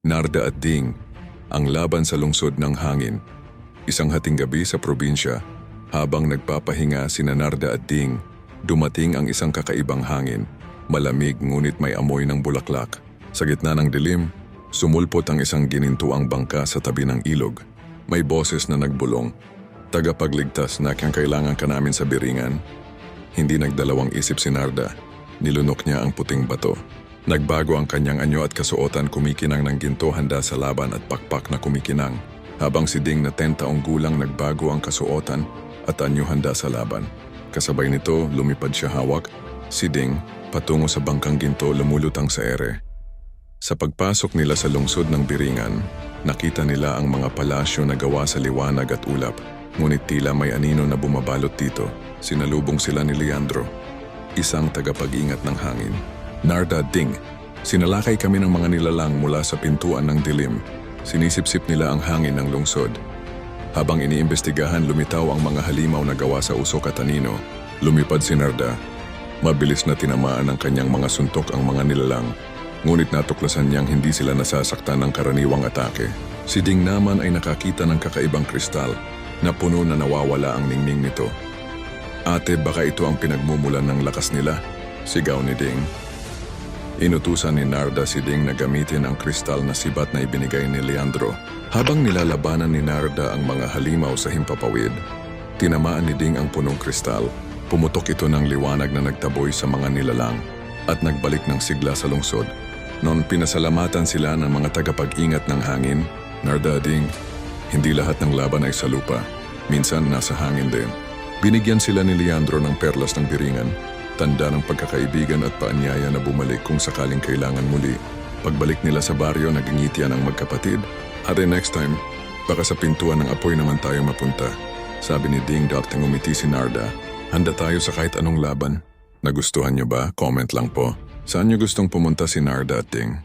Narda at Ding, ang laban sa lungsod ng hangin. Isang hating gabi sa probinsya, habang nagpapahinga sina Narda at Ding, dumating ang isang kakaibang hangin. Malamig ngunit may amoy ng bulaklak. Sa gitna ng dilim, sumulpot ang isang ginintuang bangka sa tabi ng ilog. May boses na nagbulong, "Tagapagligtas na kailangan ka namin sa Biringan." Hindi nagdalawang isip si Narda. Nilunok niya ang puting bato. Nagbago ang kanyang anyo at kasuotan, kumikinang ng ginto handa sa laban at pakpak na kumikinang. Habang si Ding na 10 taong gulang, nagbago ang kasuotan at anyo handa sa laban. Kasabay nito, lumipad siya hawak. Si Ding, patungo sa bangkang ginto, lumulutang sa ere. Sa pagpasok nila sa lungsod ng Biringan, nakita nila ang mga palasyo na gawa sa liwanag at ulap. Ngunit tila may anino na bumabalot dito. Sinalubong sila ni Leandro, isang tagapag-ingat ng hangin. "Narda, Ding, sinalakay kami ng mga nilalang mula sa pintuan ng dilim. Sinisip-sip nila ang hangin ng lungsod." Habang iniimbestigahan, lumitaw ang mga halimaw na gawa sa usok at anino. Lumipad si Narda. Mabilis na tinamaan ng kanyang mga suntok ang mga nilalang. Ngunit natuklasan niyang hindi sila nasasaktan ng karaniwang atake. Si Ding naman ay nakakita ng kakaibang kristal na puno na nawawala ang ningning nito. "Ate, baka ito ang pinagmumulan ng lakas nila," sigaw ni Ding. Inutusan ni Narda si Ding na gamitin ang kristal na sibat na ibinigay ni Leandro. Habang nilalabanan ni Narda ang mga halimaw sa himpapawid, tinamaan ni Ding ang punong kristal. Pumutok ito ng liwanag na nagtaboy sa mga nilalang at nagbalik ng sigla sa lungsod. Noon pinasalamatan sila ng mga tagapag-ingat ng hangin. "Narda, Ding, hindi lahat ng laban ay sa lupa. Minsan nasa hangin din." Binigyan sila ni Leandro ng perlas ng Biringan, tanda ng pagkakaibigan at paanyaya na bumalik kung sakaling kailangan muli. Pagbalik nila sa baryo, nagingitian ang magkapatid. "Ate, next time, baka sa pintuan ng apoy naman tayo mapunta," sabi ni Ding. Ngumiti si Narda. "Handa tayo sa kahit anong laban." Nagustuhan niyo ba? Comment lang po. Saan niyo gustong pumunta si Narda at Ding?